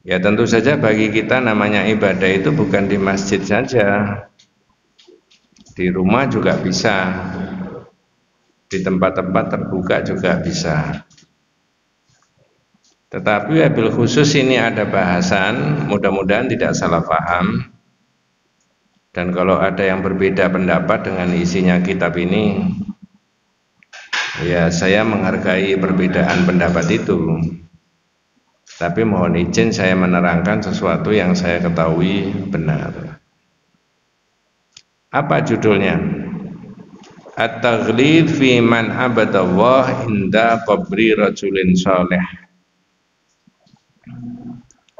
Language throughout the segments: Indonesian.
Ya tentu saja bagi kita namanya ibadah itu bukan di masjid saja, di rumah juga bisa, di tempat-tempat terbuka juga bisa. Tetapi wabil khusus ini ada bahasan, mudah-mudahan tidak salah paham. Dan kalau ada yang berbeda pendapat dengan isinya kitab ini, ya saya menghargai perbedaan pendapat itu. Tapi mohon izin saya menerangkan sesuatu yang saya ketahui benar. Apa judulnya? At-taghlid fi man abadallah inda qabri rajulin saleh.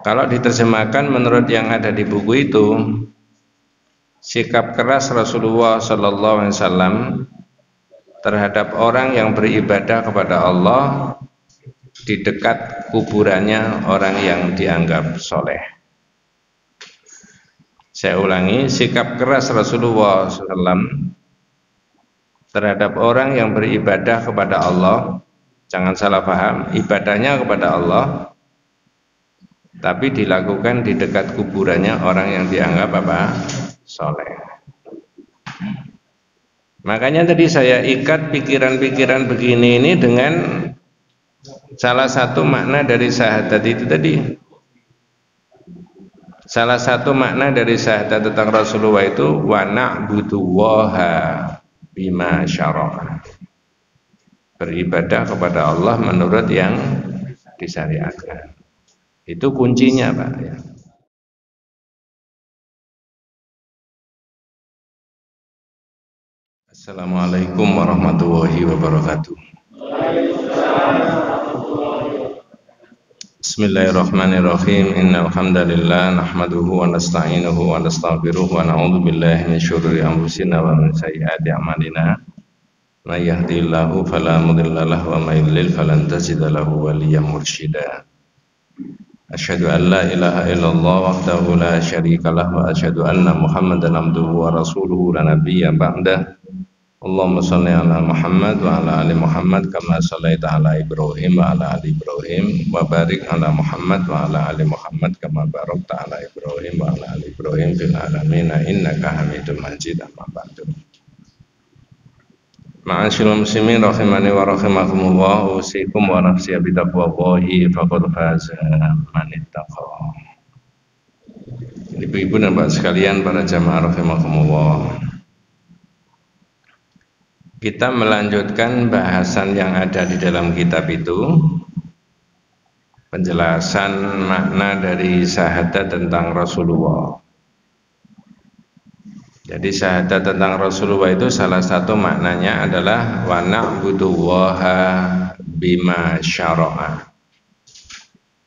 Kalau diterjemahkan menurut yang ada di buku itu, sikap keras Rasulullah sallallahu alaihi wasallam terhadap orang yang beribadah kepada Allah di dekat kuburannya orang yang dianggap soleh. Saya ulangi, sikap keras Rasulullah SAW terhadap orang yang beribadah kepada Allah, jangan salah paham, ibadahnya kepada Allah, tapi dilakukan di dekat kuburannya orang yang dianggap soleh. Makanya tadi saya ikat pikiran-pikiran begini ini dengan salah satu makna dari syahadat itu tadi. Salah satu makna dari syahadat tentang Rasulullah itu wa na'budullaha bima syara'a. Beribadah kepada Allah menurut yang disyariatkan. Itu kuncinya, Pak, ya. Assalamualaikum warahmatullahi wabarakatuh. Bismillahirrahmanirrahim. Innal hamdalillah nahmaduhu wa nasta'inuhu wa nastaghfiruh wa na'udzu billahi min syururi anfusina wa min sayyiati a'malina. May yahdihillahu fala mudilla lahu wa may yudlil falan tajida lahu waliyyan mursyida. Asyhadu an la ilaha illallah wahdahu la syarika lahu wa asyhadu anna Muhammadan abduhu wa rasuluhu la nabiyya ba'dah. Allahumma shalli ala Muhammad wa ala ali Muhammad kama shallaita ala Ibrahim wa ala ali Ibrahim wa barik ala Muhammad wa ala ali Muhammad kama barakta ala Ibrahim wa ala ali Ibrahim fil alamin innaka Hamidum Majid. Amma ba'du. Ma'asyiral muslimin rahimani wa rahimakumullah, usikum wa nafsi bi taqwallahi faqad faza man ittaqa. Ibu-ibu dan Bapak sekalian, para jamaah rahimakumullah. Kita melanjutkan bahasan yang ada di dalam kitab itu, penjelasan makna dari syahadat tentang Rasulullah. Jadi syahadat tentang Rasulullah itu salah satu maknanya adalah wa na'budullaha bima syara'a.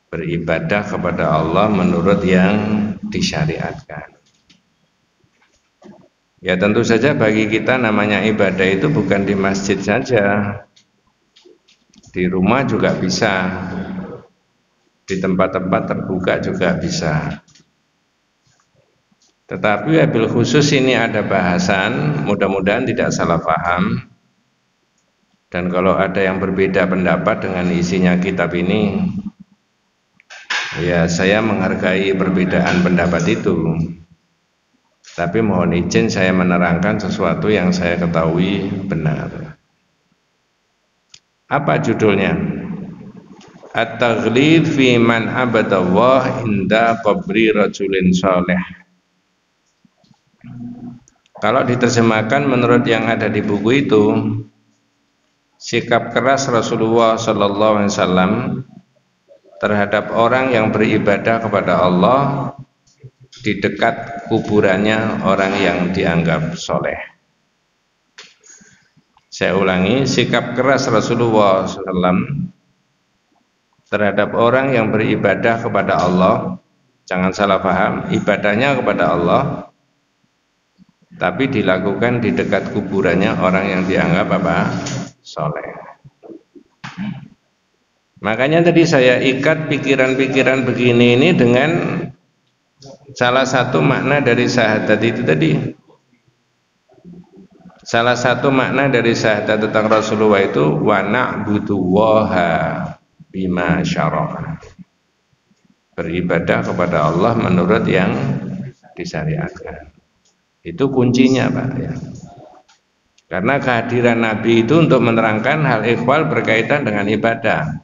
Beribadah kepada Allah menurut yang disyariatkan. Ya tentu saja bagi kita namanya ibadah itu bukan di masjid saja, di rumah juga bisa, di tempat-tempat terbuka juga bisa. Tetapi wabil khusus ini ada bahasan, mudah-mudahan tidak salah paham. Dan kalau ada yang berbeda pendapat dengan isinya kitab ini, ya saya menghargai perbedaan pendapat itu. Tapi mohon izin saya menerangkan sesuatu yang saya ketahui benar. Apa judulnya? At-taghlid fi man abadallah inda qabri rajulin saleh. Kalau diterjemahkan menurut yang ada di buku itu, sikap keras Rasulullah sallallahu alaihi wasallam terhadap orang yang beribadah kepada Allah di dekat kuburannya orang yang dianggap soleh. Saya ulangi, sikap keras Rasulullah SAW terhadap orang yang beribadah kepada Allah, jangan salah paham, ibadahnya kepada Allah, tapi dilakukan di dekat kuburannya orang yang dianggap soleh. Makanya tadi saya ikat pikiran-pikiran begini ini dengan salah satu makna dari syahadat itu tadi. Salah satu makna dari syahadat tentang Rasulullah itu wa na'budullaha bima syara'a. beribadah kepada Allah menurut yang disyariatkan. Itu kuncinya, Pak, ya. Karena kehadiran Nabi itu untuk menerangkan hal ikhwal berkaitan dengan ibadah,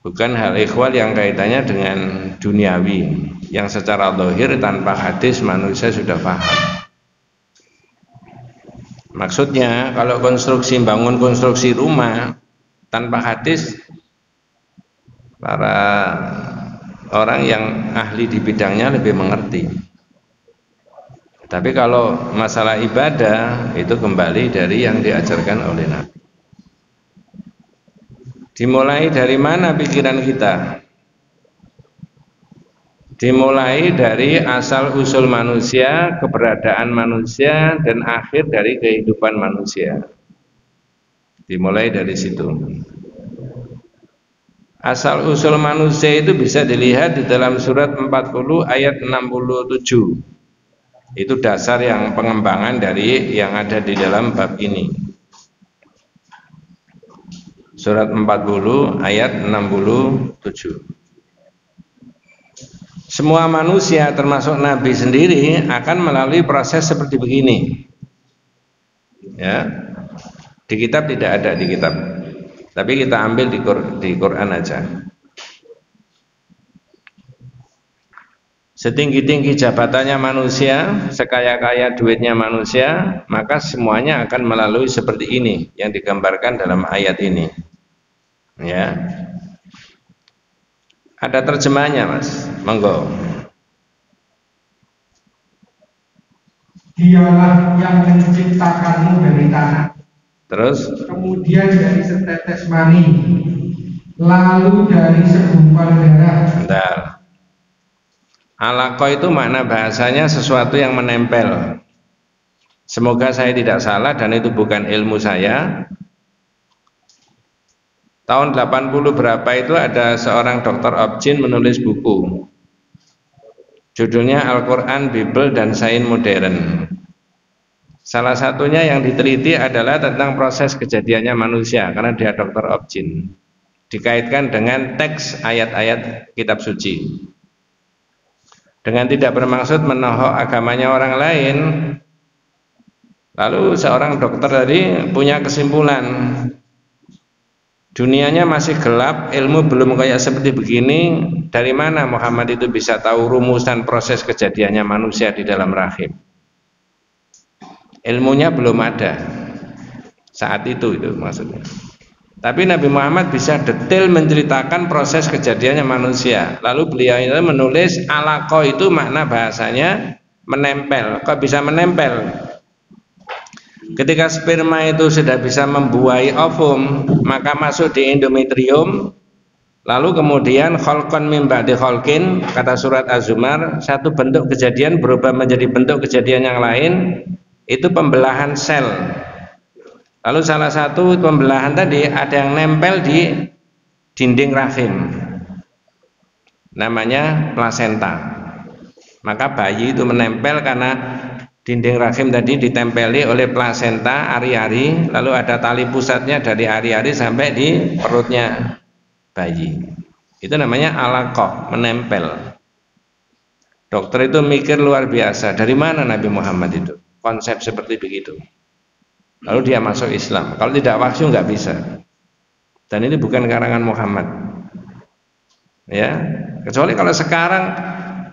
bukan hal ikhwal yang kaitannya dengan duniawi, yang secara zahir tanpa hadis manusia sudah paham. Maksudnya kalau bangun konstruksi rumah tanpa hadis, para orang yang ahli di bidangnya lebih mengerti. Tapi kalau masalah ibadah itu kembali dari yang diajarkan oleh Nabi. Dimulai dari mana pikiran kita? Dimulai dari asal usul manusia, keberadaan manusia, dan akhir dari kehidupan manusia. Dimulai dari situ. Asal usul manusia itu bisa dilihat di dalam surat 40 ayat 67. Itu dasar yang pengembangan dari yang ada di dalam bab ini. Surat 40 ayat 67. Semua manusia termasuk Nabi sendiri akan melalui proses seperti begini. Ya. Di kitab tidak ada, di kitab. Tapi kita ambil di Quran aja. Setinggi-tinggi jabatannya manusia, sekaya-kaya duitnya manusia, maka semuanya akan melalui seperti ini yang digambarkan dalam ayat ini. Ya. Ada terjemahnya, Mas. Monggo. Dialah yang menciptakanmu dari tanah. Terus Kemudian dari setetes mani, lalu dari segumpal darah. bentar. Alaqah itu makna bahasanya sesuatu yang menempel. Semoga saya tidak salah dan itu bukan ilmu saya. Tahun 80 berapa itu ada seorang dokter Objin menulis buku. Judulnya Al-Quran, Bible, dan Sains Modern. Salah satunya yang diteliti adalah tentang proses kejadiannya manusia, karena dia dokter Objin. Dikaitkan dengan teks ayat-ayat kitab suci. Dengan tidak bermaksud menohok agamanya orang lain, lalu seorang dokter tadi punya kesimpulan, dunianya masih gelap, ilmu belum kayak seperti begini. Dari mana Muhammad itu bisa tahu rumusan proses kejadiannya manusia di dalam rahim? Ilmunya belum ada saat itu maksudnya. Tapi Nabi Muhammad bisa detail menceritakan proses kejadiannya manusia. Lalu beliau itu menulis alaqah itu makna bahasanya menempel. Kok bisa menempel? Ketika sperma itu sudah bisa membuahi ovum, maka masuk di endometrium. Lalu kemudian kholqon min ba'di kholqin, kata surat Az-Zumar, satu bentuk kejadian berubah menjadi bentuk kejadian yang lain. Itu pembelahan sel. Lalu salah satu pembelahan tadi ada yang nempel di dinding rahim, namanya plasenta. Maka bayi itu menempel karena dinding rahim tadi ditempeli oleh plasenta ari-ari, lalu ada tali pusatnya dari ari-ari sampai di perutnya bayi. Itu namanya alaqah, menempel. Dokter itu mikir luar biasa, dari mana Nabi Muhammad itu konsep seperti begitu. Lalu dia masuk Islam. Kalau tidak wahyu nggak bisa. Dan ini bukan karangan Muhammad. Ya, kecuali kalau sekarang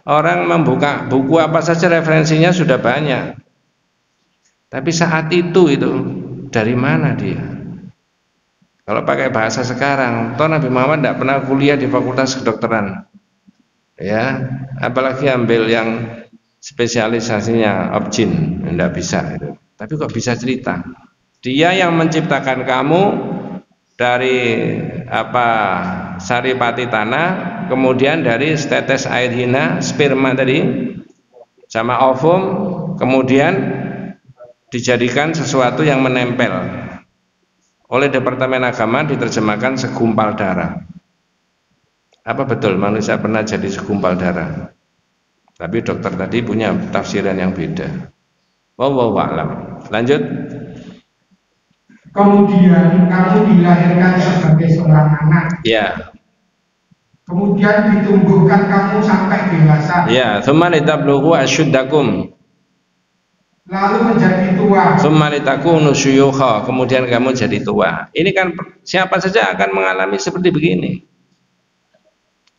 orang membuka buku apa saja referensinya sudah banyak. Tapi saat itu dari mana dia? Kalau pakai bahasa sekarang, toh Nabi Muhammad tidak pernah kuliah di fakultas kedokteran. Ya, apalagi ambil yang spesialisasinya Objin, tidak bisa itu. Tapi kok bisa cerita? Dia yang menciptakan kamu dari saripati tanah, kemudian dari setetes air hina, sperma tadi, sama ovum, kemudian dijadikan sesuatu yang menempel. Oleh Departemen Agama diterjemahkan segumpal darah. Apa betul manusia pernah jadi segumpal darah? Tapi dokter tadi punya tafsiran yang beda. Wallahu a'lam. Lanjut. Kemudian kamu dilahirkan sebagai seorang anak. Ya. kemudian ditumbuhkan kamu sampai dewasa. Ya, tsumma litablughu asyuddakum. Lalu menjadi tua. Tsumma litakunu syuyukha, kemudian kamu jadi tua. Ini kan siapa saja akan mengalami seperti begini.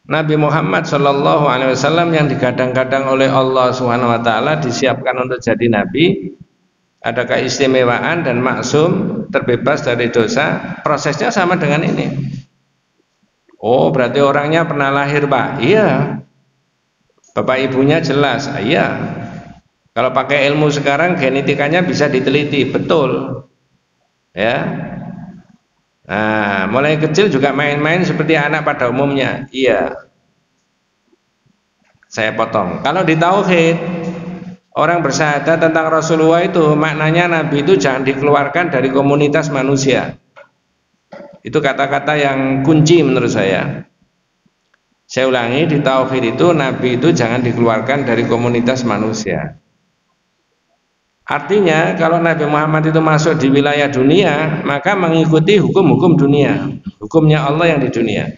Nabi Muhammad Shallallahu Alaihi Wasallam yang digadang-gadang oleh Allah Subhanahu Wa Taala disiapkan untuk jadi nabi, ada keistimewaan dan maksum, terbebas dari dosa. Prosesnya sama dengan ini. Oh, berarti orangnya pernah lahir, Pak? Iya. Bapak ibunya jelas, iya. Kalau pakai ilmu sekarang genetikanya bisa diteliti, betul. Ya. Nah, mulai kecil juga main-main seperti anak pada umumnya. Iya. Saya potong. Kalau di tauhid, orang bersyahadat tentang Rasulullah itu maknanya Nabi itu jangan dikeluarkan dari komunitas manusia. Itu kata-kata yang kunci menurut saya. Saya ulangi, di tauhid itu Nabi itu jangan dikeluarkan dari komunitas manusia. Artinya kalau Nabi Muhammad itu masuk di wilayah dunia, maka mengikuti hukum-hukum dunia, hukumnya Allah yang di dunia.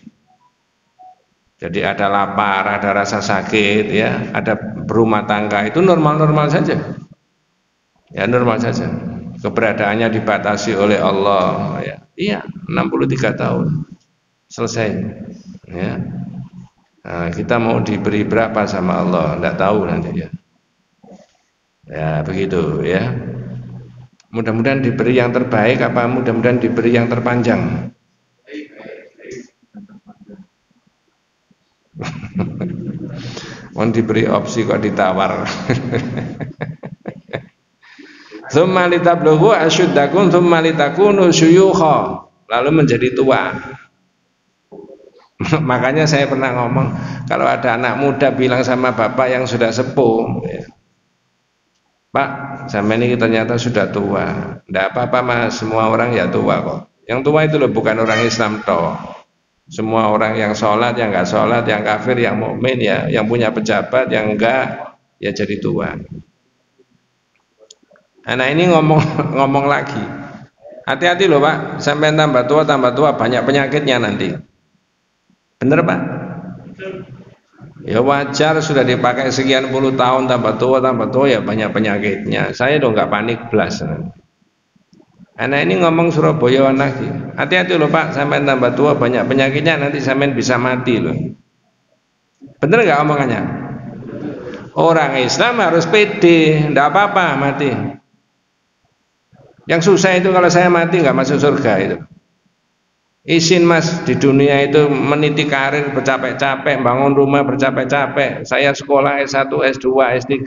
Jadi ada lapar, ada rasa sakit, ya, ada berumah tangga, itu normal-normal saja. Ya, normal saja. Keberadaannya dibatasi oleh Allah, ya. Iya, 63 tahun selesai, ya. Nah, kita mau diberi berapa sama Allah, tidak tahu nanti, ya. Ya, begitu, ya. Mudah-mudahan diberi yang terbaik, apa mudah-mudahan diberi yang terpanjang. Mau diberi opsi kok ditawar. Tsumma litablughu asyuddakum tsumma litakunu syuyukha, lalu menjadi tua. Makanya saya pernah ngomong, kalau ada anak muda bilang sama bapak yang sudah sepuh, ya, Pak, sampai ini ternyata sudah tua. Tidak apa-apa Mas, semua orang ya tua kok. Yang tua itu loh bukan orang Islam toh. Semua orang yang sholat, yang nggak sholat, yang kafir, yang mukmin, ya, yang punya pejabat, yang enggak, ya jadi tua. Nah ini ngomong lagi, hati-hati loh Pak, sampai tambah tua banyak penyakitnya nanti. Bener Pak? Ya wajar, sudah dipakai sekian puluh tahun, tambah tua ya banyak penyakitnya. Saya dong nggak panik belas. Nah ini ngomong Surabaya lagi, hati-hati loh Pak, sampai tambah tua banyak penyakitnya, nanti sampai bisa mati loh. Bener nggak omongannya? Orang Islam harus pede, nggak apa-apa mati. Yang susah itu kalau saya mati nggak masuk surga itu. Izin Mas, di dunia itu meniti karir bercapek-capek, bangun rumah bercapek-capek. Saya sekolah S1, S2, S3,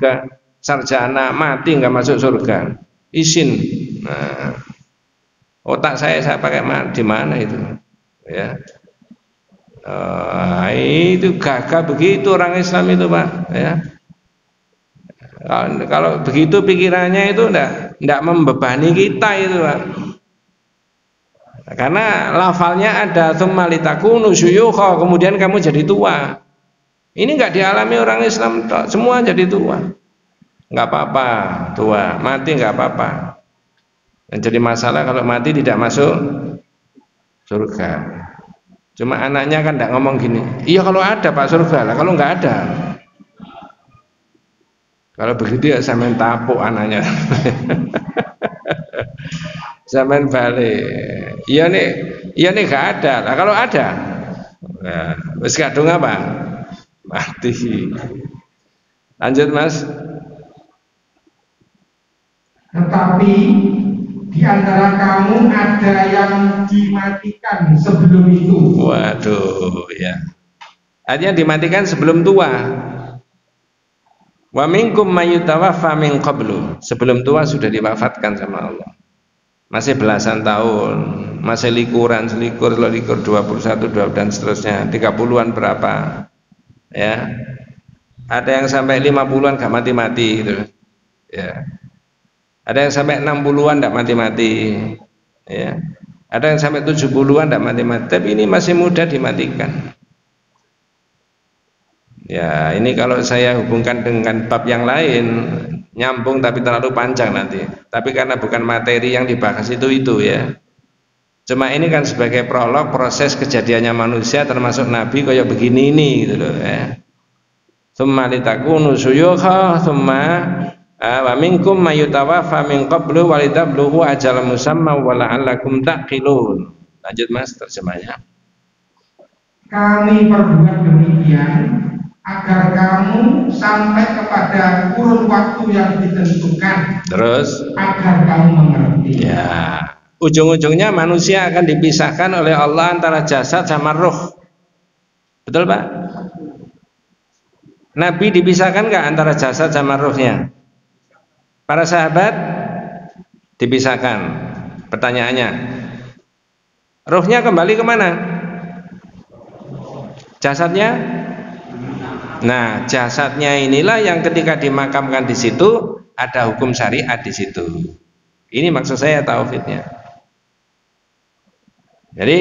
sarjana, mati nggak masuk surga. Izin. Nah, otak saya pakai di mana itu? Ya. Itu gagah begitu orang Islam itu Pak. Ya. Kalau begitu pikirannya itu enggak membebani kita itu Pak. Karena lafalnya ada tsumma litakunu syuyukha, kemudian kamu jadi tua. Ini enggak dialami orang Islam, semua jadi tua. Enggak apa-apa, tua, mati enggak apa-apa. Yang jadi masalah kalau mati tidak masuk surga. Cuma anaknya kan enggak ngomong gini, iya kalau ada Pak surga lah, kalau enggak ada. Kalau begitu ya sampean tapuk anaknya. Sampean balik. Iya nih gak ada. Nah, kalau ada, nah, wis kadung apa? Mati. Lanjut Mas. Tetapi di antara kamu ada yang dimatikan sebelum itu. Waduh, ya. Artinya dimatikan sebelum tua. Wa minkum mayyutawaffa min qablu. Sebelum tua sudah diwafatkan sama Allah. Masih belasan tahun, masih selikur 21, 22 dan seterusnya, 30-an berapa. Ya. Ada yang sampai 50-an gak mati-mati gitu. Ya. Ada yang sampai 60-an gak mati-mati. Ya. Ada yang sampai 70-an gak mati-mati, tapi ini masih muda dimatikan. Ya, ini kalau saya hubungkan dengan bab yang lain nyambung tapi terlalu panjang nanti. Tapi karena bukan materi yang dibahas itu ya. Cuma ini kan sebagai prolog proses kejadiannya manusia termasuk nabi kayak begini ini gitu loh ya. Tsumma litakunu syuyukha tsumma wa minkum mayutawaffa min qablu walitabluhu ajalan musamma wa la'allakum taqilun. Lanjut Mas terjemahnya. Kami perbuat demikian agar kamu sampai kepada kurun waktu yang ditentukan. Terus agar kamu mengerti. Ya, ujung-ujungnya manusia akan dipisahkan oleh Allah antara jasad sama ruh. Betul Pak? Nabi dipisahkan nggak antara jasad sama ruhnya? Para sahabat dipisahkan. Pertanyaannya, ruhnya kembali kemana? Jasadnya? Nah, jasadnya inilah yang ketika dimakamkan di situ ada hukum syariat di situ. Ini maksud saya tauhidnya. Jadi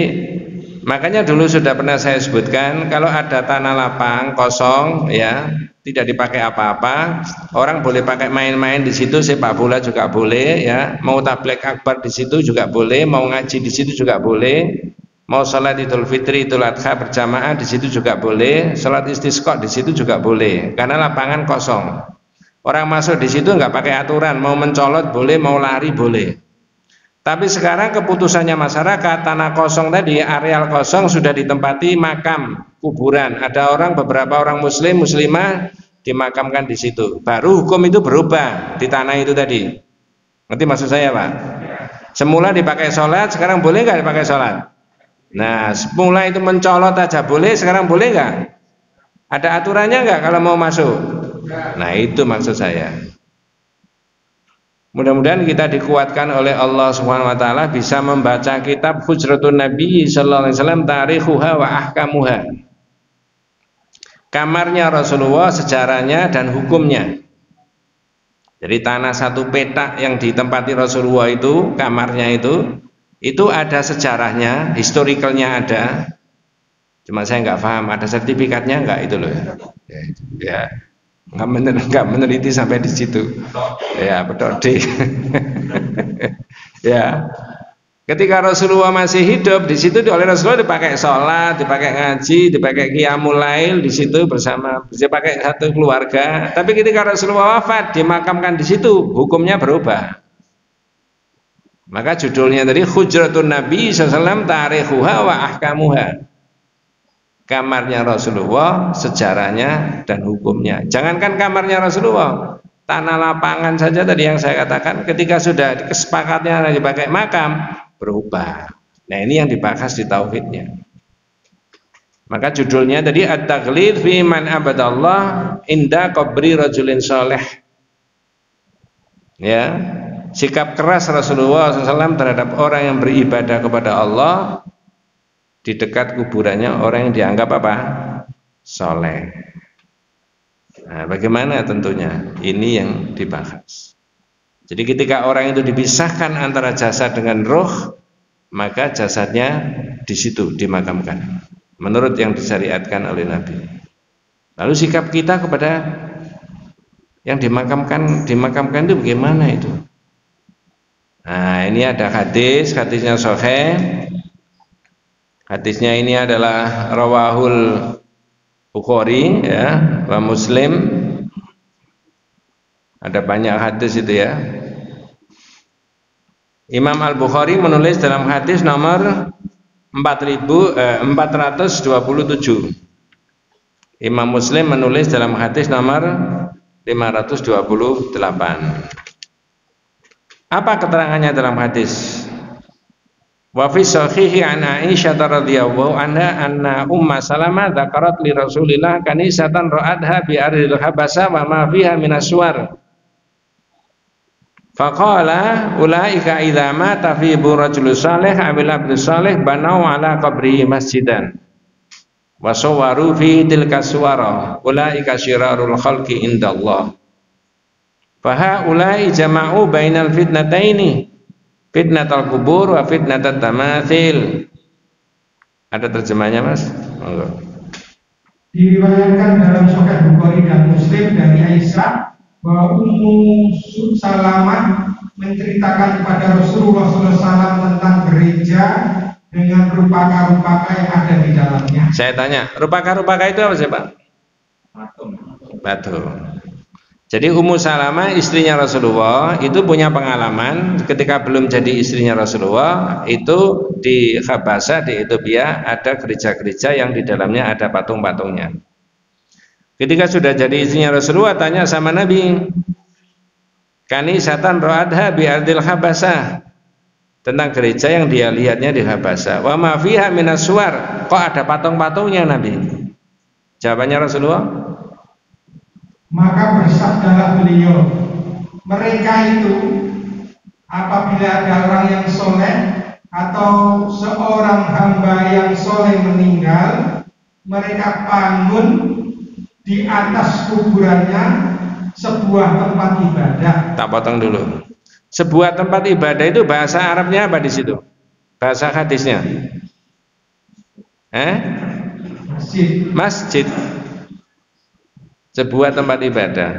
makanya dulu sudah pernah saya sebutkan, kalau ada tanah lapang kosong ya, tidak dipakai apa-apa, orang boleh pakai main-main di situ, sepak bola juga boleh ya, mau tabligh akbar di situ juga boleh, mau ngaji di situ juga boleh, mau sholat Idul Fitri, Idul Adha berjamaah di situ juga boleh, sholat istisqa di situ juga boleh, karena lapangan kosong. Orang masuk di situ nggak pakai aturan, mau mencolot boleh, mau lari boleh. Tapi sekarang keputusannya masyarakat, tanah kosong tadi, areal kosong sudah ditempati makam, kuburan. Ada orang, beberapa orang muslim, muslimah dimakamkan di situ. Baru hukum itu berubah di tanah itu tadi. Ngerti maksud saya Pak? Semula dipakai sholat, sekarang boleh nggak dipakai sholat? Nah, semula itu mencolot aja boleh, sekarang boleh nggak? Ada aturannya nggak kalau mau masuk? Nah, itu maksud saya. Mudah-mudahan kita dikuatkan oleh Allah Subhanahu wa taala bisa membaca kitab Hujratun Nabi sallallahu alaihi wasallam tarikhuha wa ahkamuha. Kamarnya Rasulullah, sejarahnya dan hukumnya. Jadi tanah satu petak yang ditempati Rasulullah itu, kamarnya itu ada sejarahnya, historicalnya ada. Cuma saya nggak paham, ada sertifikatnya nggak itu loh ya. Nggak meneliti sampai di situ ya, betul deh. Ya, ketika Rasulullah masih hidup di situ oleh Rasulullah dipakai sholat, dipakai ngaji, dipakai qiyamul lail di situ bersama, dipakai satu keluarga. Tapi ketika Rasulullah wafat dimakamkan di situ, hukumnya berubah. Maka judulnya tadi Hujratun Nabi sallallahu alaihi wasallam tarikhuha wa ahkamuha. Kamarnya Rasulullah, sejarahnya dan hukumnya. Jangankan kamarnya Rasulullah, tanah lapangan saja tadi yang saya katakan, ketika sudah kesepakatnya dipakai makam, berubah. Nah, ini yang dibahas di tauhidnya. Maka judulnya tadi At-Taghlid fi man abadallah inda qabri rajulin saleh. Ya, sikap keras Rasulullah SAW terhadap orang yang beribadah kepada Allah di dekat kuburannya orang yang dianggap apa? Soleh. Nah, bagaimana tentunya? Ini yang dibahas. Jadi ketika orang itu dipisahkan antara jasad dengan roh, maka jasadnya di situ dimakamkan. Menurut yang disyariatkan oleh Nabi. Lalu sikap kita kepada yang dimakamkan itu bagaimana itu? Nah, ini ada hadisnya sahih. Hadisnya ini adalah rawahul Bukhari ya, wa Muslim. Ada banyak hadis itu ya. Imam Al-Bukhari menulis dalam hadis nomor 427. Imam Muslim menulis dalam hadis nomor 528. Apa keterangannya dalam hadis? Wa fi sahihi an Aisyah radhiyallahu anha anna Umma Salamah dzakarat li Rasulillah kanisatan ra'adha bi ardil Habasah wa ma fiha min aswar. Faqala ulaika idza mata fi rajulun salih amil abdu salih banau ala qabri masjidan. Wa sawwaru fi tilka suwara ulaika syirarul khalqi indallah. Fa haula'i jama'u bainal fitnataini. Fitnatul kubur wa fitnatul tamathil. Ada terjemahnya Mas? Diriwayatkan dalam Sahih Bukhari dan Muslim dari Aisyah bahwa Ummu Salamah menceritakan kepada Rasulullah SAW tentang gereja dengan rupaka-rupaka yang ada di dalamnya. Saya tanya, rupaka-rupaka itu apa sih Pak? Batu. Jadi Ummu Salamah istrinya Rasulullah itu punya pengalaman ketika belum jadi istrinya Rasulullah, itu di Habasah di Ethiopia ada gereja-gereja yang di dalamnya ada patung-patungnya. Ketika sudah jadi istrinya Rasulullah tanya sama Nabi, kanisatan ra'adha bi ardil Habasah, tentang gereja yang dia lihatnya di Habasah. Wa ma fiha minas suwar, kok ada patung-patungnya Nabi? Jawabannya Rasulullah, maka bersabdalah beliau, mereka itu apabila ada orang yang soleh atau seorang hamba yang soleh meninggal, mereka bangun di atas kuburannya sebuah tempat ibadah. tak potong dulu. Sebuah tempat ibadah itu bahasa Arabnya apa di situ? Bahasa hadisnya? Masjid. Masjid. Sebuah tempat ibadah.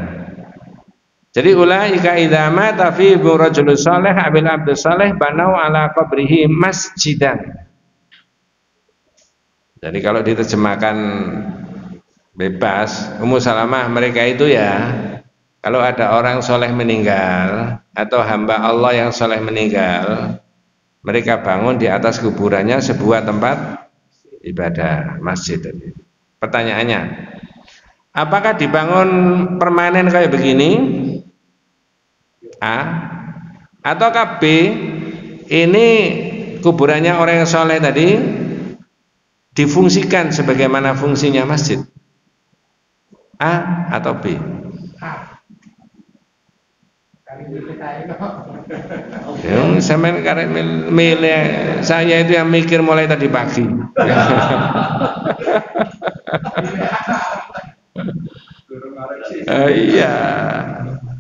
Jadi ulaika idza mata fi rajulun salih abil abdus salih banau ala qabrihi masjidan. Jadi kalau diterjemahkan bebas, Ummu Salamah mereka itu ya, kalau ada orang soleh meninggal atau hamba Allah yang soleh meninggal, mereka bangun di atas kuburannya sebuah tempat ibadah, masjid. Pertanyaannya, apakah dibangun permanen kayak begini? A. Ataukah B, ini kuburannya orang yang soleh tadi difungsikan sebagaimana fungsinya masjid? A atau B? Yang sampai karek milih saya itu yang mikir mulai tadi pagi. Iya,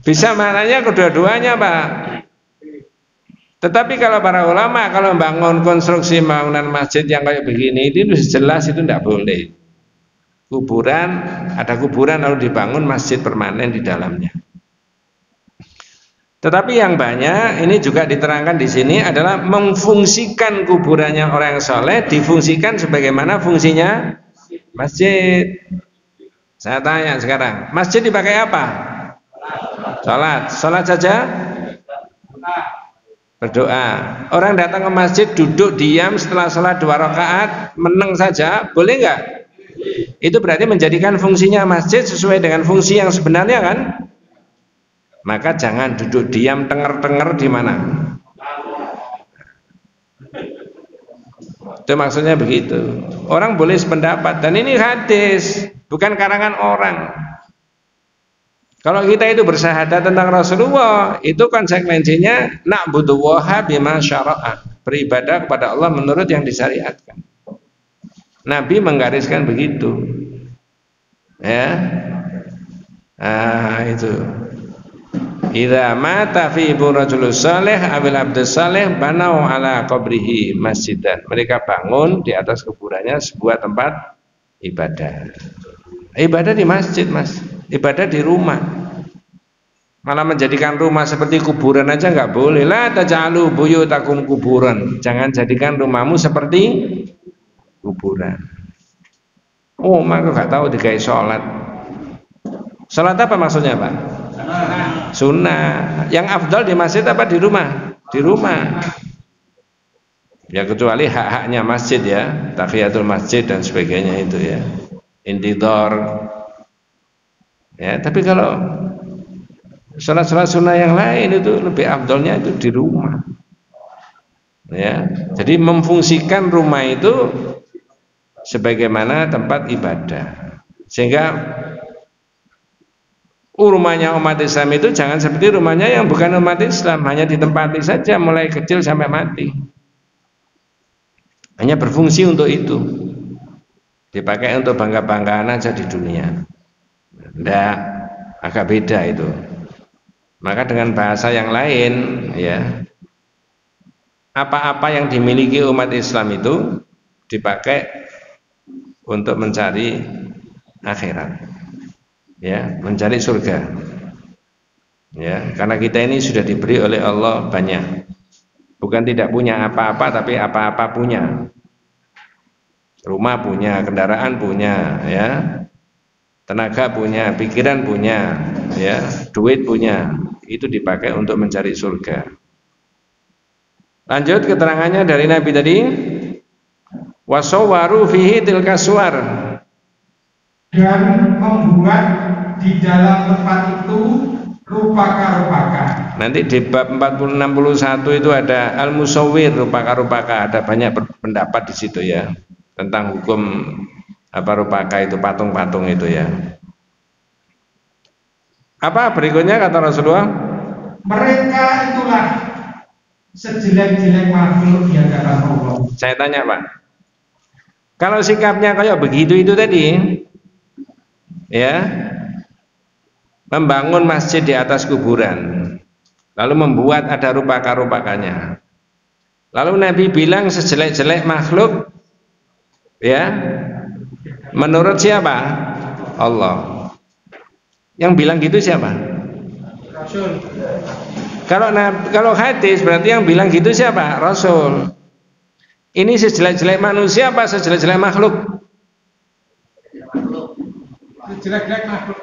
bisa maknanya kedua-duanya Pak. Tetapi kalau para ulama kalau membangun konstruksi bangunan masjid yang kayak begini itu jelas itu tidak boleh. Kuburan, ada kuburan lalu dibangun masjid permanen di dalamnya. Tetapi yang banyak ini juga diterangkan di sini adalah memfungsikan kuburannya orang yang soleh difungsikan sebagaimana fungsinya masjid. Saya tanya sekarang, masjid dipakai apa? Salat. Salat saja? Berdoa. Orang datang ke masjid duduk diam setelah salat 2 rakaat meneng saja, boleh enggak? Itu berarti menjadikan fungsinya masjid sesuai dengan fungsi yang sebenarnya kan? Maka jangan duduk diam tenger-tenger di mana. Itu maksudnya begitu. Orang boleh sependapat dan ini hadis, bukan karangan orang. Kalau kita itu bersahadat tentang Rasulullah, itu konsekuensinya na'budullaha bima syara'a, beribadah kepada Allah menurut yang disyariatkan. Nabi menggariskan begitu. Ya. Itu. Idza mata fi rajulun salih abil abdus salih banau ala qabrihi masjidan. Mereka bangun di atas kuburannya sebuah tempat ibadah. Ibadah di masjid, Mas. Ibadah di rumah. Malah menjadikan rumah seperti kuburan aja nggak boleh. La taj'alu buyutakum kuburan. Jangan jadikan rumahmu seperti kuburan. Oh, maka nggak tahu digawe sholat. Sholat apa maksudnya Pak? Sunnah. Yang afdal di masjid apa di rumah? Di rumah. Ya kecuali hak-haknya masjid ya, tahiyatul masjid dan sebagainya itu ya. Intidor. Ya, tapi kalau sholat-sholat sunnah yang lain itu lebih afdalnya itu di rumah. Ya, jadi memfungsikan rumah itu sebagaimana tempat ibadah. Sehingga rumahnya umat Islam itu jangan seperti rumahnya yang bukan umat Islam, hanya ditempati saja mulai kecil sampai mati. Hanya berfungsi untuk itu. Dipakai untuk bangga-banggaan aja di dunia. Nggak, agak beda itu. Maka dengan bahasa yang lain ya, apa-apa yang dimiliki umat Islam itu dipakai untuk mencari akhirat, ya, mencari surga. Ya, karena kita ini sudah diberi oleh Allah banyak. Bukan tidak punya apa-apa, tapi apa-apa punya. Rumah punya, kendaraan punya, ya. Tenaga punya, pikiran punya, ya, duit punya. Itu dipakai untuk mencari surga. Lanjut keterangannya dari Nabi tadi. Wasawwaru fihi tilka suwar. Dan membuat di dalam tempat itu rupaka-rupaka. Nanti di bab 61 itu ada al-musawwir, rupaka-rupaka, ada banyak pendapat di situ ya tentang hukum apa rupaka itu, patung-patung itu ya. Apa berikutnya kata Rasulullah? Mereka itulah sejelek-jelek makhluk di hadapan Allah. Saya tanya Pak, kalau sikapnya kayak begitu itu tadi ya, membangun masjid di atas kuburan, lalu membuat ada rupaka-rupakanya, lalu Nabi bilang sejelek-jelek makhluk ya, menurut siapa? Allah. Yang bilang gitu siapa? Rasul. Kalau hadis berarti yang bilang gitu siapa? Rasul. Ini sejelek-jelek manusia apa sejelek-jelek makhluk? Sejelek-jelek makhluk.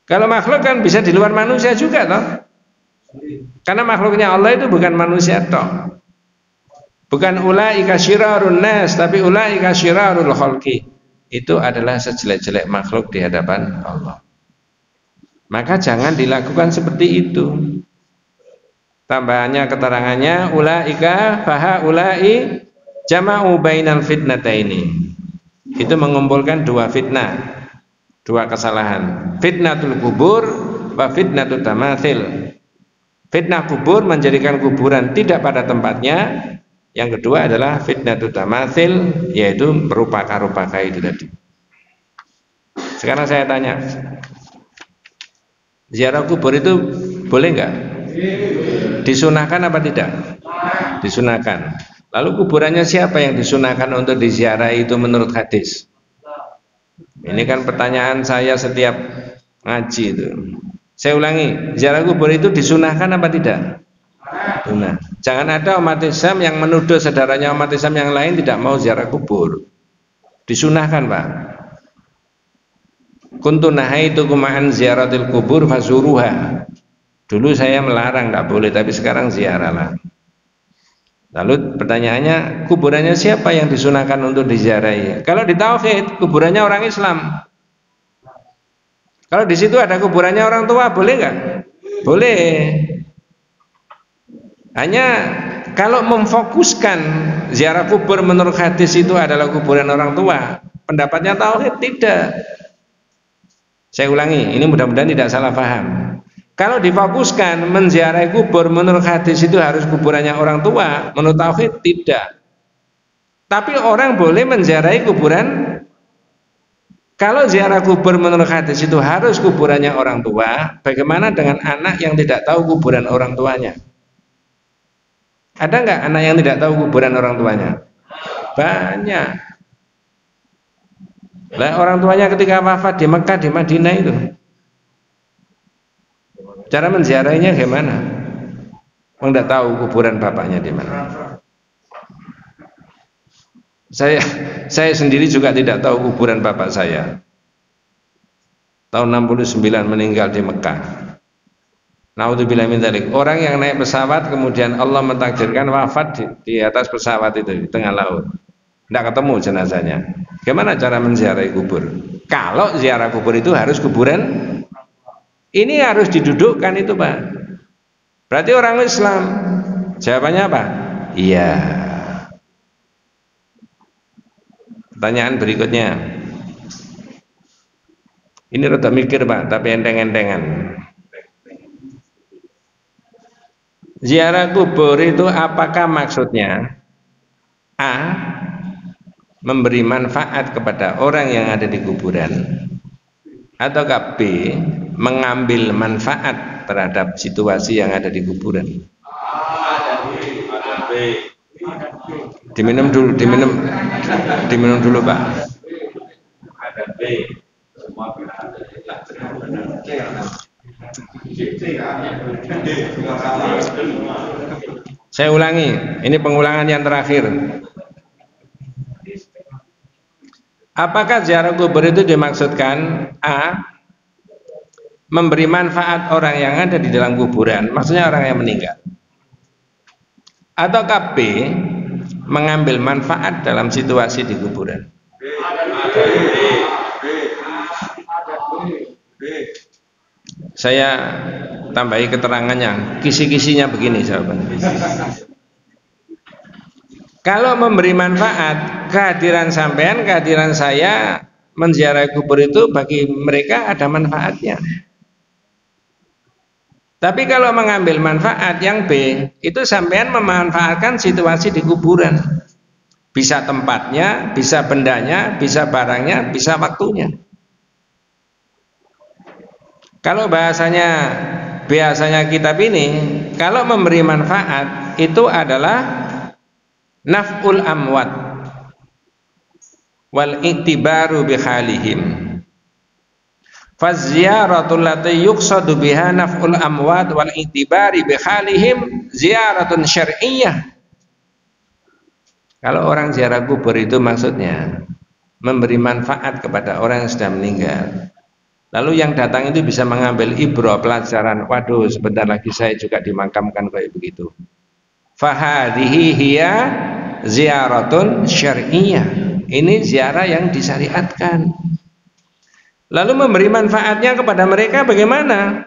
Kalau makhluk kan bisa di luar manusia juga toh. Karena makhluknya Allah itu bukan manusia toh. Bukan ulaika syirarun nas, tapi ulaika syirarul khalqi. Itu adalah sejelek-jelek makhluk di hadapan Allah. Maka jangan dilakukan seperti itu. Tambahannya keterangannya ulaika faha ulai jama'u bainal fitnataini. Itu mengumpulkan dua fitnah, dua kesalahan. Fitnatul kubur wa fitnatul tamathil. Fitnah kubur menjadikan kuburan tidak pada tempatnya. Yang kedua adalah fitnatul tamathil, yaitu rupaka-rupaka itu tadi. Sekarang saya tanya, ziarah kubur itu boleh enggak? Disunahkan apa tidak? Disunahkan. Lalu kuburannya siapa yang disunahkan untuk diziarahi itu menurut hadis? Ini kan pertanyaan saya setiap ngaji itu. Saya ulangi, ziarah kubur itu disunahkan apa tidak? Sunah. Jangan ada umat Islam yang menuduh saudaranya umat Islam yang lain tidak mau ziarah kubur. Disunahkan Pak. Kuntu nahaitukum an ziyaratil kubur fazuruha. Dulu saya melarang tidak boleh, tapi sekarang ziarahlah. Lalu pertanyaannya, kuburannya siapa yang disunahkan untuk diziarahi? Kalau di tauhid, kuburannya orang Islam. Kalau di situ ada kuburannya orang tua, boleh nggak? Boleh. Hanya kalau memfokuskan ziarah kubur menurut hadis itu adalah kuburan orang tua, pendapatnya tauhid tidak. Saya ulangi, ini mudah-mudahan tidak salah paham. Kalau difokuskan menziarahi kubur menurut hadis itu harus kuburannya orang tua, menurut tauhid tidak. Tapi orang boleh menziarahi kuburan. Kalau ziarah kubur menurut hadis itu harus kuburannya orang tua, bagaimana dengan anak yang tidak tahu kuburan orang tuanya? Ada nggak anak yang tidak tahu kuburan orang tuanya? Banyak. Lah orang tuanya ketika wafat di Mekah, di Madinah itu, cara menziarahinya gimana? Tidak tahu kuburan bapaknya di mana. Saya sendiri juga tidak tahu kuburan bapak saya. Tahun 69 meninggal di Mekah. Naudzubillah min dzalik. Orang yang naik pesawat kemudian Allah mentakdirkan wafat di atas pesawat itu di tengah laut. Tidak ketemu jenazahnya. Gimana cara menziarahi kubur? Kalau ziarah kubur itu harus kuburan, ini harus didudukkan itu Pak. Berarti orang Islam. Jawabannya apa? Iya. Pertanyaan berikutnya. Ini rada mikir Pak, tapi enteng-entengan. Ziarah kubur itu apakah maksudnya A, memberi manfaat kepada orang yang ada di kuburan, ataukah B, mengambil manfaat terhadap situasi yang ada di kuburan? Diminum dulu, diminum dulu Pak. Ada B. Semua Saya ulangi, ini pengulangan yang terakhir. Apakah ziarah kubur itu dimaksudkan A. memberi manfaat orang yang ada di dalam kuburan, maksudnya orang yang meninggal, atau B. mengambil manfaat dalam situasi di kuburan? Saya tambahi keterangannya, kisi-kisinya begini jawabannya. Kalau memberi manfaat, kehadiran sampean, kehadiran saya menziarahi kubur itu bagi mereka ada manfaatnya. Tapi kalau mengambil manfaat yang B, itu sampean memanfaatkan situasi di kuburan. Bisa tempatnya, bisa bendanya, bisa barangnya, bisa waktunya. Kalau biasanya kitab ini, kalau memberi manfaat itu adalah naf'ul amwat wal i'tibaru bi halihim. Faziyaratul lati yuqsadu biha naf'ul amwat wal i'tibari bi halihim ziyaratun syar'iyyah. Kalau orang ziarah kubur itu maksudnya memberi manfaat kepada orang yang sudah meninggal. Lalu yang datang itu bisa mengambil ibrah, pelajaran. Waduh, sebentar lagi saya juga dimakamkan kayak begitu. Fahadhihi hiya ziyaratun syar'iyyah. Ini ziarah yang disyariatkan. Lalu memberi manfaatnya kepada mereka bagaimana?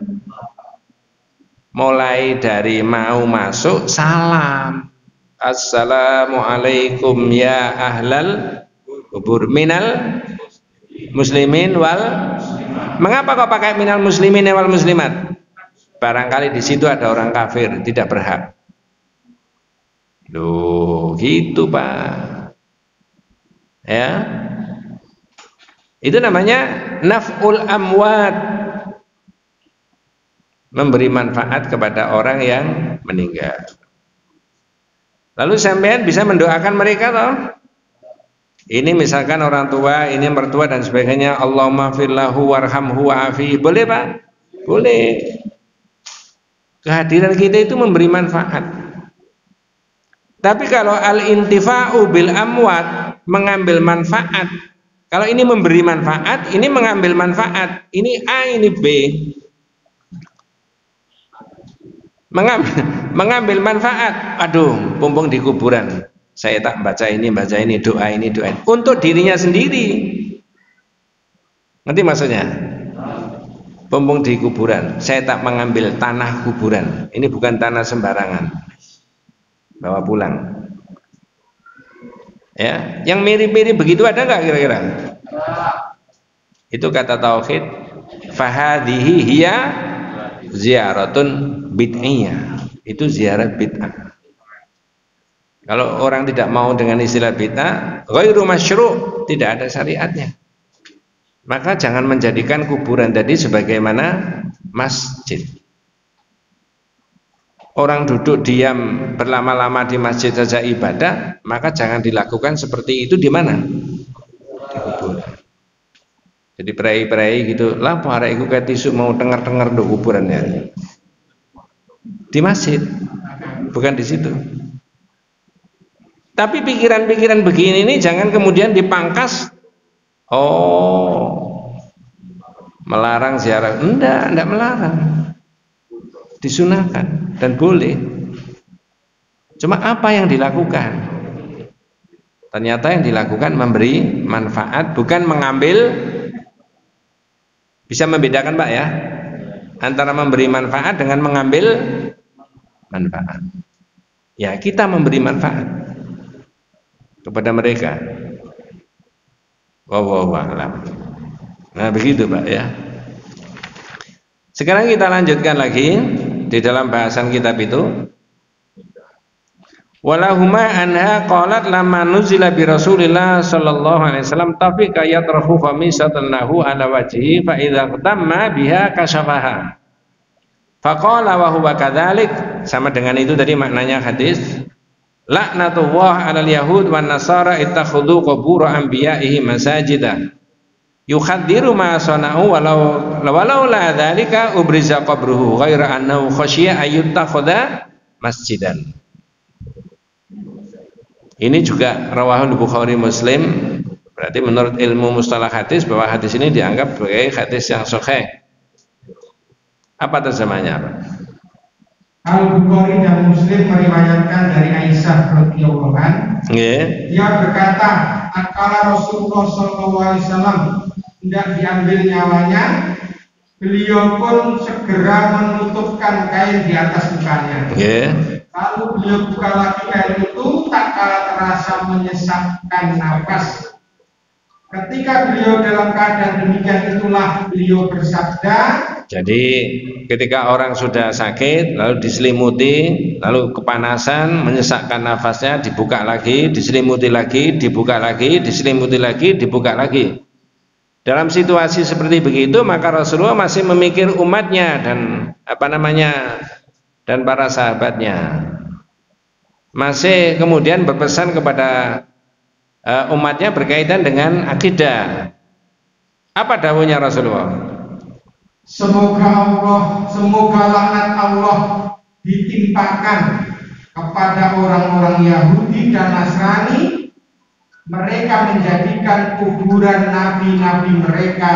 Mulai dari mau masuk salam. Assalamualaikum ya ahlal kubur minal muslimin wal. Mengapa kok pakai minal muslimin wal muslimat? Barangkali di situ ada orang kafir, tidak berhak. Loh, gitu Pak. Ya. Itu namanya naf'ul amwat. Memberi manfaat kepada orang yang meninggal. Lalu sampean bisa mendoakan mereka toh? Ini misalkan orang tua, ini mertua dan sebagainya, Allahumma firlahu warhamhu wa'afi. Boleh Pak? Boleh. Kehadiran kita itu memberi manfaat. Tapi kalau al-intifa'u bil amwat, mengambil manfaat. Kalau ini memberi manfaat, ini mengambil manfaat. Ini A, ini B. Mengambil manfaat. Aduh, mumpung di kuburan, saya tak baca ini, doa ini. Untuk dirinya sendiri. Ngerti maksudnya? Mumpung di kuburan, saya tak mengambil tanah kuburan. Ini bukan tanah sembarangan. Bawa pulang. Ya, yang mirip-mirip begitu ada nggak kira-kira? Itu kata tauhid. Fahadhihi hiya ziyaratun bid'iyah. Itu ziarah bid'ah. Kalau orang tidak mau dengan istilah bid'ah, ghairu masyru', tidak ada syariatnya. Maka jangan menjadikan kuburan tadi sebagaimana masjid. Orang duduk diam berlama-lama di masjid saja ibadah, maka jangan dilakukan seperti itu di mana? Di kuburan. Jadi perai-perai gitu, lah para iku ketisu mau dengar-dengar do kuburannya. Di masjid, bukan di situ. Tapi pikiran-pikiran begini ini jangan kemudian dipangkas. Oh, melarang ziarah. Enggak melarang. Disunahkan dan boleh. Cuma apa yang dilakukan? Ternyata yang dilakukan memberi manfaat, bukan mengambil. Bisa membedakan Pak ya, antara memberi manfaat dengan mengambil manfaat. Ya, kita memberi manfaat kepada mereka. Wallahu a'lam. Nah begitu Pak ya. Sekarang kita lanjutkan lagi di dalam bahasan kitab itu. Walahuma anha qalat lamma nuzila bi Rasulillah sallallahu alaihi wasallam tafiqa yatrahu famisatanahu ala wajhi fa idza tamma biha kashafaha. Faqala wa huwa kadzalik, sama dengan itu tadi maknanya hadis. Laknatullah 'alal yahud wan nasara ittakhadhu qubur anbiya'ihi masajida Yukhadziru ma sana'u walau la dzalika ubriza qabruhu ghaira annahu khasyiya ayyuttakhadha masjidan. Ini juga rawahul Bukhari Muslim. Berarti menurut ilmu mustalah hadis bahwa hadis ini dianggap sebagai hadis yang sahih. Apa terjemahnya, Pak? Al-Bukhari dan Muslim meriwayatkan dari Aisyah radhiyallahu anha. Dia berkata, "Akala Rasulullah SAW tidak diambil nyawanya, beliau pun segera menutupkan kain di atas mukanya. Lalu beliau buka lagi kain itu, tak kala terasa menyesakkan nafas. Ketika beliau dalam keadaan demikian itulah beliau bersabda." Jadi ketika orang sudah sakit lalu diselimuti, lalu kepanasan, menyesakkan nafasnya, dibuka lagi, diselimuti lagi, dibuka lagi, diselimuti lagi, dibuka lagi. Dalam situasi seperti begitu maka Rasulullah masih memikir umatnya dan dan para sahabatnya. Masih kemudian berpesan kepada umatnya berkaitan dengan akidah. Apa dawuhnya Rasulullah? Semoga laknat Allah ditimpakan kepada orang-orang Yahudi dan Nasrani. Mereka menjadikan kuburan nabi-nabi mereka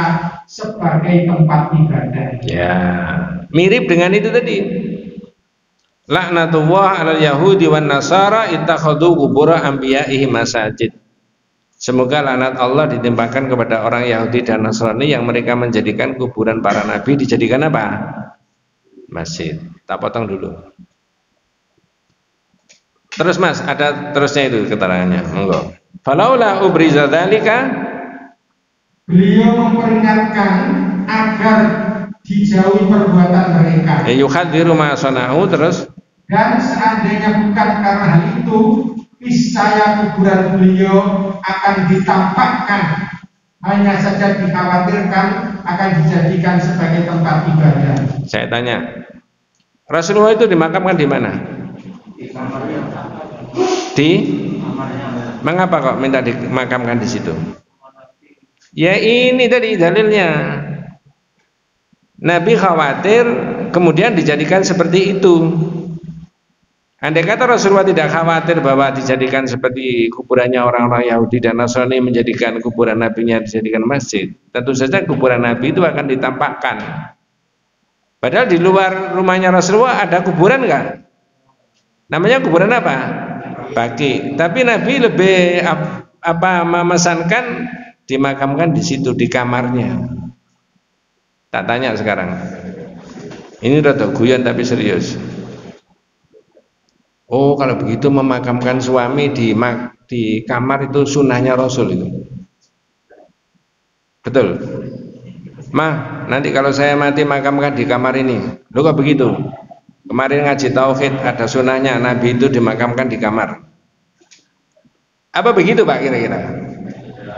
sebagai tempat ibadah. Ya, mirip dengan itu tadi. Laknatullah 'alal yahudi wan nasara ittakhadhu qubur anbiya'ihim masajid. Semoga laknat Allah ditimpakan kepada orang Yahudi dan Nasrani yang mereka menjadikan kuburan para nabi dijadikan apa? Masjid. Tak potong dulu. Terus Mas, ada terusnya itu keterangannya. Monggo. Falaula ubriza dzalika, beliau memperingatkan agar dijauhi perbuatan mereka. Yuhadziru ma sana'u, terus dan seandainya bukan karena hal itu, niscaya kuburan beliau akan ditampakkan, hanya saja dikhawatirkan akan dijadikan sebagai tempat ibadah. Saya tanya, Rasulullah itu dimakamkan di mana? Di mengapa kok minta dimakamkan di situ? Ya ini tadi dalilnya. Nabi khawatir kemudian dijadikan seperti itu. Andai kata Rasulullah tidak khawatir bahwa dijadikan seperti kuburannya orang-orang Yahudi dan Nasrani, menjadikan kuburan nabinya dijadikan masjid, tentu saja kuburan nabi itu akan ditampakkan. Padahal di luar rumahnya Rasulullah ada kuburan enggak? Namanya kuburan apa? Baqi. Tapi Nabi lebih memesankan dimakamkan di situ, di kamarnya. Tak tanya sekarang. Ini rada guyon tapi serius. Oh, kalau begitu memakamkan suami di kamar itu sunnahnya Rasul itu. Betul. Mah, nanti kalau saya mati makamkan di kamar ini. Loh kok begitu? Kemarin ngaji tauhid ada sunnahnya Nabi itu dimakamkan di kamar. Apa begitu Pak kira-kira?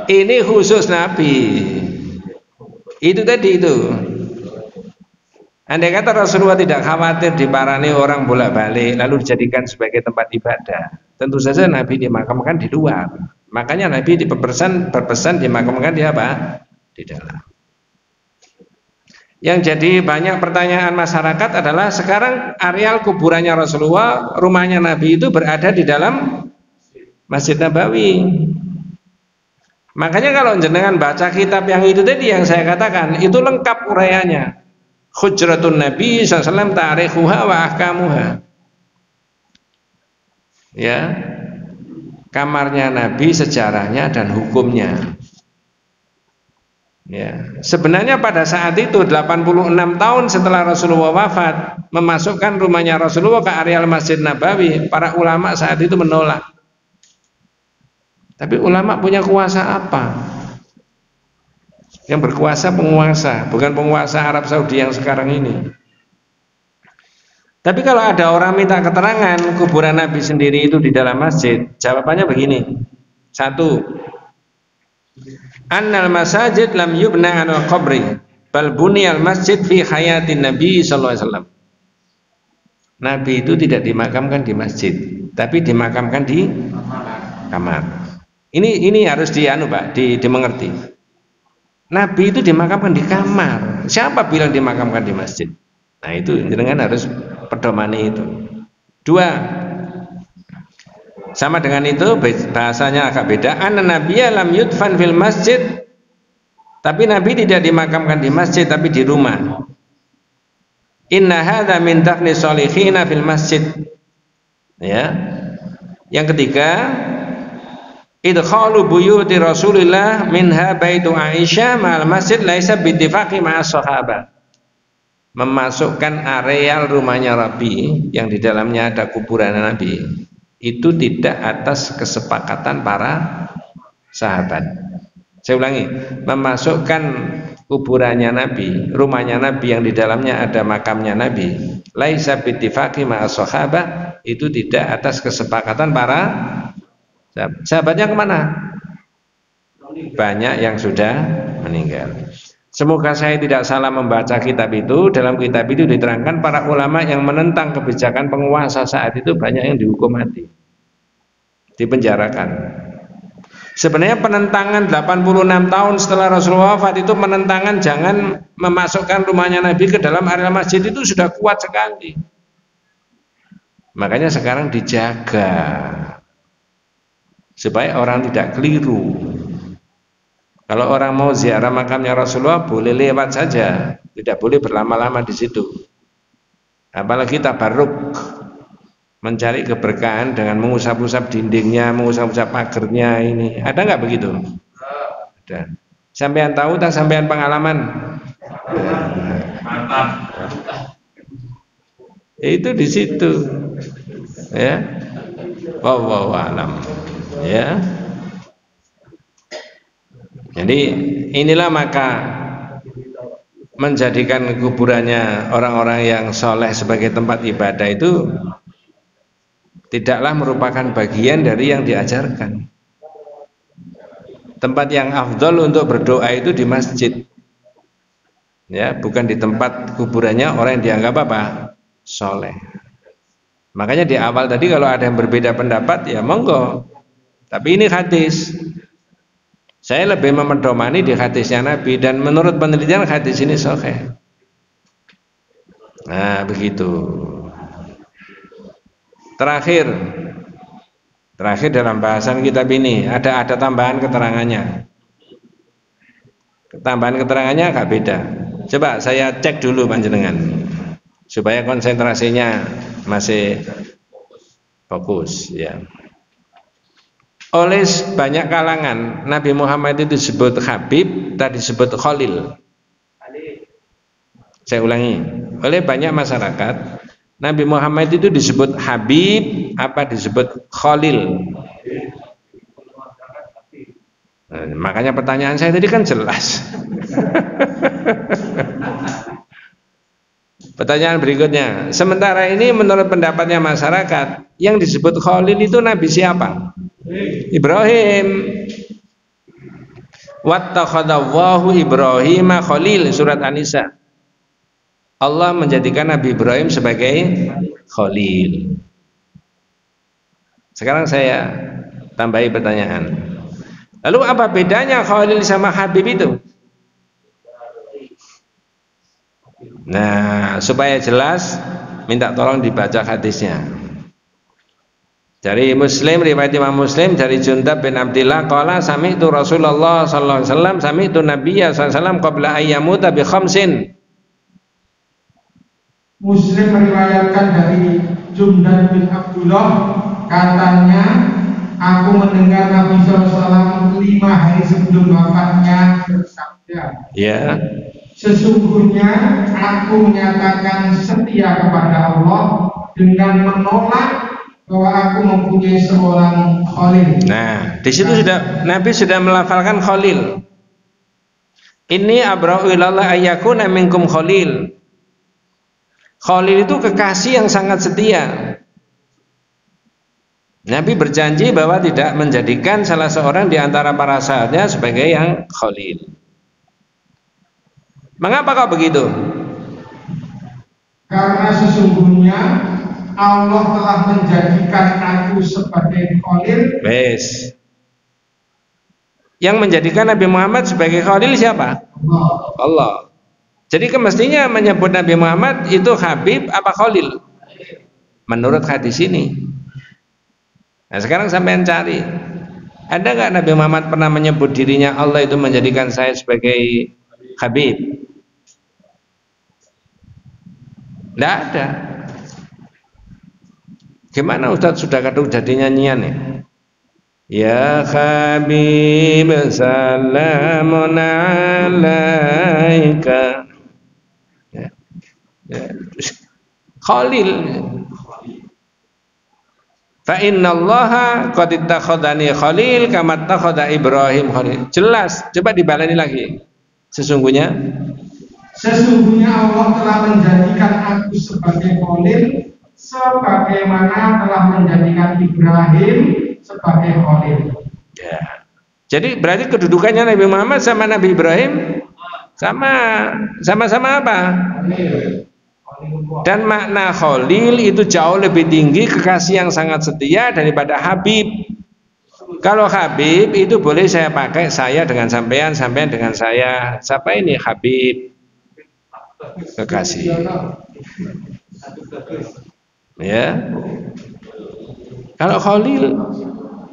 Ini khusus Nabi. Itu tadi itu. Andai kata Rasulullah tidak khawatir diparani orang bolak-balik lalu dijadikan sebagai tempat ibadah, tentu saja Nabi dimakamkan di luar. Makanya Nabi berpesan dimakamkan di apa? Di dalam. Yang jadi banyak pertanyaan masyarakat adalah sekarang areal kuburannya Rasulullah, rumahnya Nabi itu berada di dalam Masjid Nabawi. Makanya kalau jenengan baca kitab yang itu tadi yang saya katakan, itu lengkap uraiannya. Hujratun Nabi SAW tarikhuha wa ahkamuha. Ya, kamarnya Nabi, sejarahnya dan hukumnya. Ya, sebenarnya pada saat itu 86 tahun setelah Rasulullah wafat, memasukkan rumahnya Rasulullah ke areal Masjid Nabawi, para ulama saat itu menolak. Tapi ulama punya kuasa apa? Yang berkuasa penguasa, bukan penguasa Arab Saudi yang sekarang ini. Tapi kalau ada orang minta keterangan kuburan Nabi sendiri itu di dalam masjid, jawabannya begini. 1. Annal masajid lam yubna 'alal qabri, bal buniyal masjid fi hayatin Nabi sallallahu alaihi wasallam. Nabi itu tidak dimakamkan di masjid, tapi dimakamkan di kamar. Ini harus Pak, dimengerti. Nabi itu dimakamkan di kamar. Siapa bilang dimakamkan di masjid? Nah itu jenengan harus pedomani itu. Dua, sama dengan itu bahasanya agak beda. Anna nabiyya lam yudfan fil masjid. Tapi Nabi tidak dimakamkan di masjid tapi di rumah. Inna hadza min dafni sholihina fil masjid. Ya. Yang ketiga, idkhalu buyuti Rasulillah minha baitu Aisyah ma'al masjid laisa bittifaqi ma'as sahabat. Memasukkan areal rumahnya Nabi yang di dalamnya ada kuburan Nabi itu tidak atas kesepakatan para sahabat. Saya ulangi, memasukkan kuburannya Nabi, rumahnya Nabi yang di dalamnya ada makamnya Nabi, laisa bittifaqi ma'as sahabat, itu tidak atas kesepakatan para sahabat. Sahabatnya kemana? Banyak yang sudah meninggal. Semoga saya tidak salah membaca kitab itu. Dalam kitab itu diterangkan para ulama yang menentang kebijakan penguasa saat itu banyak yang dihukum mati, dipenjarakan. Sebenarnya penentangan 86 tahun setelah Rasulullah wafat itu penentangan jangan memasukkan rumahnya Nabi ke dalam area masjid itu sudah kuat sekali. Makanya sekarang dijaga supaya orang tidak keliru. Kalau orang mau ziarah makamnya Rasulullah boleh lewat saja, tidak boleh berlama-lama di situ. Apalagi tabarruk, mencari keberkahan dengan mengusap-usap dindingnya, mengusap-usap pagernya ini. Ada nggak begitu? Ada. Sampean tahu tak sampean pengalaman? Mantap. Itu di situ. Ya. Wallahu a'lam. Ya. Jadi inilah maka menjadikan kuburannya orang-orang yang soleh sebagai tempat ibadah itu tidaklah merupakan bagian dari yang diajarkan. Tempat yang afdol untuk berdoa itu di masjid, ya, bukan di tempat kuburannya orang yang dianggap apa? Soleh. Makanya di awal tadi kalau ada yang berbeda pendapat ya monggo. Tapi ini hadis. Saya lebih memedomani di hadisnya Nabi dan menurut penelitian hadis ini sahih. Nah, begitu. Terakhir dalam bahasan kitab ini ada tambahan keterangannya. Tambahan keterangannya agak beda. Coba saya cek dulu panjenengan supaya konsentrasinya masih fokus ya. Oleh banyak kalangan Nabi Muhammad itu disebut Habib, tadi disebut Khalil. Saya ulangi, oleh banyak masyarakat Nabi Muhammad itu disebut Habib, apa disebut Khalil. Nah, makanya pertanyaan saya tadi kan jelas. Pertanyaan berikutnya, sementara ini menurut pendapatnya masyarakat yang disebut Khalil itu Nabi siapa? Ibrahim. Wattakhadallahu Ibrahima Khalil, surat An-Nisa. Allah menjadikan Nabi Ibrahim sebagai Khalil. Sekarang saya tambahi pertanyaan. Lalu apa bedanya Khalil sama Habib itu? Nah, supaya jelas minta tolong dibaca hadisnya. Dari Muslim, riwayat Imam Muslim dari Jundab bin Abdillah qala sami'tu Rasulullah sallallahu alaihi wasallam sami'tu Nabiyya sallallahu alaihi wasallam qabla ayyamuta bi khamsin. Muslim meriwayatkan dari Jundab bin Abdullah, katanya aku mendengar Nabi SAW 5 hari sebelum wafatnya bersabda, ya, sesungguhnya aku menyatakan setia kepada Allah dengan menolak bahwa aku mempunyai seorang Khalil. Nah, di situ sudah Nabi sudah melafalkan Khalil. Ini abra'u ilallah ayyakuna minkum Khalil. Khalil itu kekasih yang sangat setia. Nabi berjanji bahwa tidak menjadikan salah seorang di antara para sahabatnya sebagai yang Khalil. Mengapa kok begitu? Karena sesungguhnya Allah telah menjadikan aku sebagai Khalil. Bes. Yang menjadikan Nabi Muhammad sebagai khalil siapa? Allah. Jadi semestinya menyebut Nabi Muhammad itu Habib apa Khalil? Menurut hadis ini. Nah sekarang sampean cari, ada nggak Nabi Muhammad pernah menyebut dirinya Allah itu menjadikan saya sebagai Habib? Tidak ada. Gimana Ustadz sudah kadung jadi nyanyian ya? Ya Habib salamun alaika. Khalil. Fa innallaha qad ittakhadhani khalil kama ittakhadha Ibrahim khalil. Jelas, coba dibaleni lagi. Sesungguhnya Allah telah menjadikan aku sebagai khalil sebagaimana telah menjadikan Ibrahim sebagai khalil. Ya. Jadi berarti kedudukannya Nabi Muhammad sama Nabi Ibrahim sama-sama apa? Dan makna khalil itu jauh lebih tinggi, kekasih yang sangat setia daripada Habib. Kalau Habib itu boleh saya pakai saya dengan sampean, sampean dengan saya. Siapa ini Habib? Kekasih. Ya. Kalau khalil,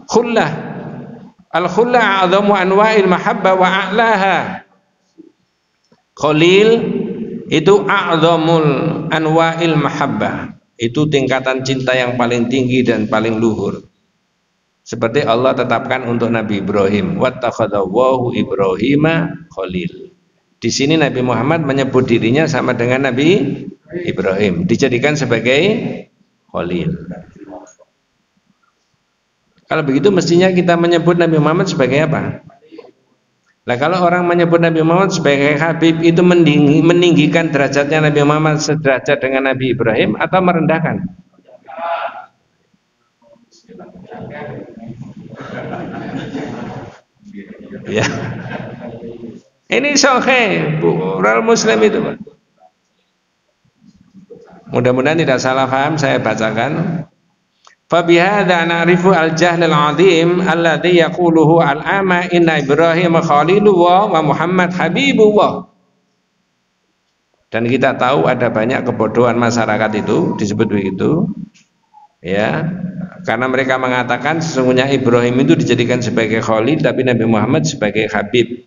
khullah. Al-khullah a'zamu anwa'il mahabbah wa a'laha. Khalil itu a'zamul anwa'il mahabbah, itu tingkatan cinta yang paling tinggi dan paling luhur. Seperti Allah tetapkan untuk Nabi Ibrahim, wattakhadallahu Ibrahima khalil. Di sini Nabi Muhammad menyebut dirinya sama dengan Nabi Ibrahim, dijadikan sebagai khalil. Kalau begitu mestinya kita menyebut Nabi Muhammad sebagai apa? Nah kalau orang menyebut Nabi Muhammad sebagai Habib itu meninggikan derajatnya Nabi Muhammad sederajat dengan Nabi Ibrahim atau merendahkan? Ya. Ini sahih, Bukhari Muslim itu, Pak. Mudah-mudahan tidak salah paham saya bacakan. Fabihadza na'rifu al-jahl al-'azim alladhi yaquluhu al-ama inna Ibrahim khalilullah wa Muhammad habibullah. Dan kita tahu ada banyak kebodohan masyarakat itu disebut begitu. Ya, karena mereka mengatakan sesungguhnya Ibrahim itu dijadikan sebagai khalil tapi Nabi Muhammad sebagai habib.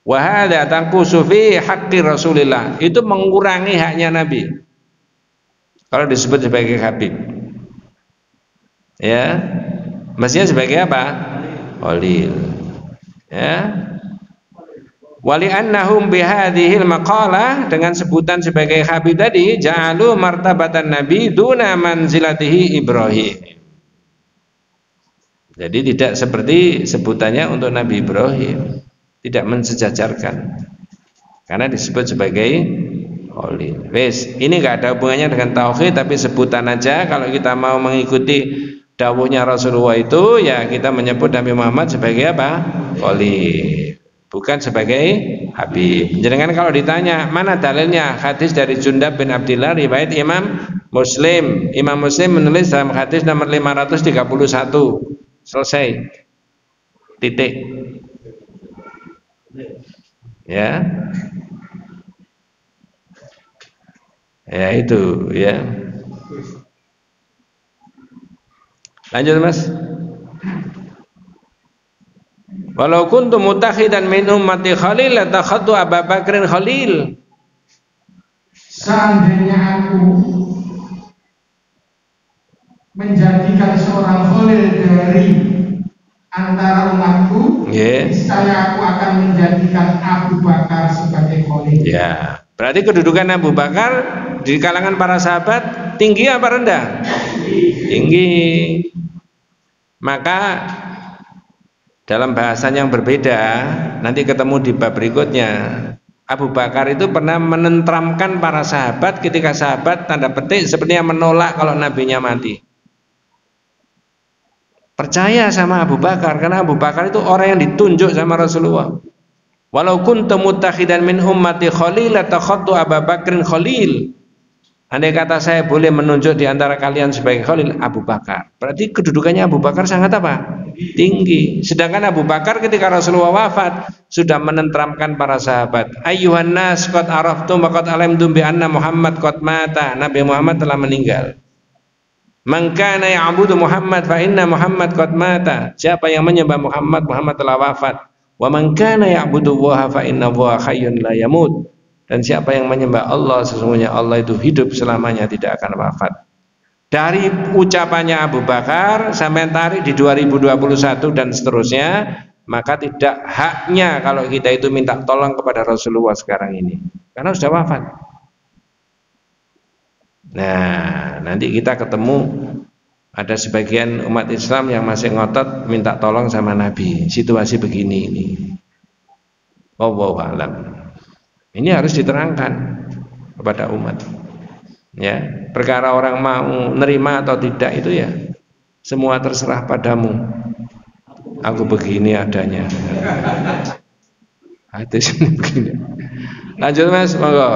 Wa hadza tanqusu fi haqqi Rasulillah. Itu mengurangi haknya Nabi. Kalau disebut sebagai habib. Ya, mestinya sebagai apa? Khalil. Ya. Wali annahum bihadhil maqalah, dengan sebutan sebagai habib tadi, ja'alu martabatan nabi duna manzilatihi Ibrahim. Jadi tidak seperti sebutannya untuk Nabi Ibrahim, tidak mensejajarkan. Karena disebut sebagai khalil. Wes, ini enggak ada hubungannya dengan tauhid tapi sebutan aja. Kalau kita mau mengikuti dawuhnya Rasulullah itu, ya kita menyebut Nabi Muhammad sebagai apa? Khalil, bukan sebagai Habib. Jangan kalau ditanya mana dalilnya, hadis dari Jundab bin Abdillah riwayat Imam Muslim. Imam Muslim menulis dalam hadis nomor 531. Selesai. Titik. Ya. Ya itu, ya. Lanjut Mas. Walau kuntu mutakhidan min ummati khalil latakhadtu Abu Bakrin khalil. Seandainya aku menjadikan seorang khalil dari antara umatku, saya aku akan menjadikan Abu Bakar sebagai khalil. Ya, berarti kedudukan Abu Bakar di kalangan para sahabat tinggi apa rendah? Tinggi. Maka dalam bahasan yang berbeda, nanti ketemu di bab berikutnya, Abu Bakar itu pernah menentramkan para sahabat ketika sahabat tanda petik sepertinya menolak kalau nabinya mati. Percaya sama Abu Bakar karena Abu Bakar itu orang yang ditunjuk sama Rasulullah. Walau kuntu mutakhidan min ummati khalil latakhadtu Abu Bakrin khalil. Andai kata saya boleh menunjuk di antara kalian sebagai Khalil, Abu Bakar. Berarti kedudukannya Abu Bakar sangat apa? Tinggi. Sedangkan Abu Bakar ketika Rasulullah wafat sudah menenteramkan para sahabat. Ayyuhan nas qad araftum wa qad alimtum bi anna Muhammad qad mata. Nabi Muhammad telah meninggal. Man kana ya'budu Muhammad fa inna Muhammad qad mata. Siapa yang menyembah Muhammad, Muhammad telah wafat. Wa man kana ya'budu Allaha fa inna Allaha hayyun la yamut. Dan siapa yang menyembah Allah, sesungguhnya Allah itu hidup selamanya, tidak akan wafat. Dari ucapannya Abu Bakar sampai tarik di 2021 dan seterusnya, maka tidak haknya kalau kita itu minta tolong kepada Rasulullah sekarang ini, karena sudah wafat. Nah, nanti kita ketemu ada sebagian umat Islam yang masih ngotot minta tolong sama Nabi. Situasi begini ini. Wallahu a'lam. Ini harus diterangkan kepada umat. Ya, perkara orang mau nerima atau tidak itu ya semua terserah padamu. Aku begini adanya. Hadis ini begini. Lanjut Mas, monggo.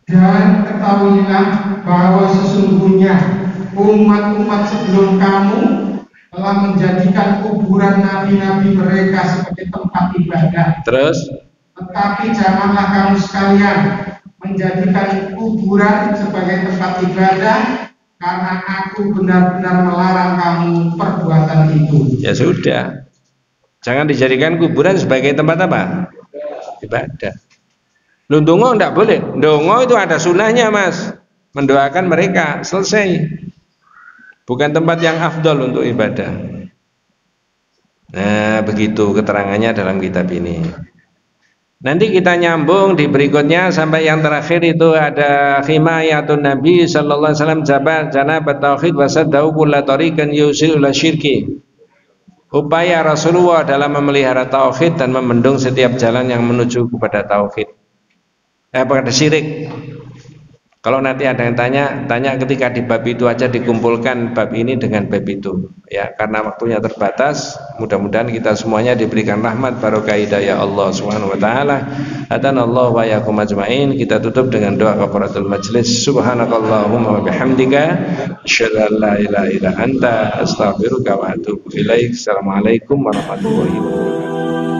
Dan ketahuilah bahwa sesungguhnya umat-umat sebelum kamu telah menjadikan kuburan nabi-nabi mereka sebagai tempat ibadah. Terus? Tetapi janganlah kamu sekalian menjadikan kuburan sebagai tempat ibadah, karena aku benar-benar melarang kamu perbuatan itu. Ya sudah. Jangan dijadikan kuburan sebagai tempat apa? Ibadah. Lu ndonga enggak boleh. Ndonga itu ada sunahnya, Mas. Mendoakan mereka, selesai. Bukan tempat yang afdol untuk ibadah. Nah, begitu keterangannya dalam kitab ini. Nanti kita nyambung di berikutnya sampai yang terakhir itu ada himayatun Nabi sallallahu alaihi wasallam janabat tauhid wa saddahu kulla tariqan yusil ila syirki. Upaya Rasulullah dalam memelihara tauhid dan membendung setiap jalan yang menuju kepada tauhid. Kepada syirik. Kalau nanti ada yang tanya ketika di bab itu aja dikumpulkan bab ini dengan bab itu. Ya, karena waktunya terbatas, mudah-mudahan kita semuanya diberikan rahmat barokah hidayah Allah Subhanahu wa taala. Hadanallahu wa iyyakum ajmain. Kita tutup dengan doa kafaratul majlis. Subhanakallahumma wa bihamdika asyhadu an la ilaha illa anta astaghfiruka wa atubu ilaik. Assalamualaikum warahmatullahi wabarakatuh.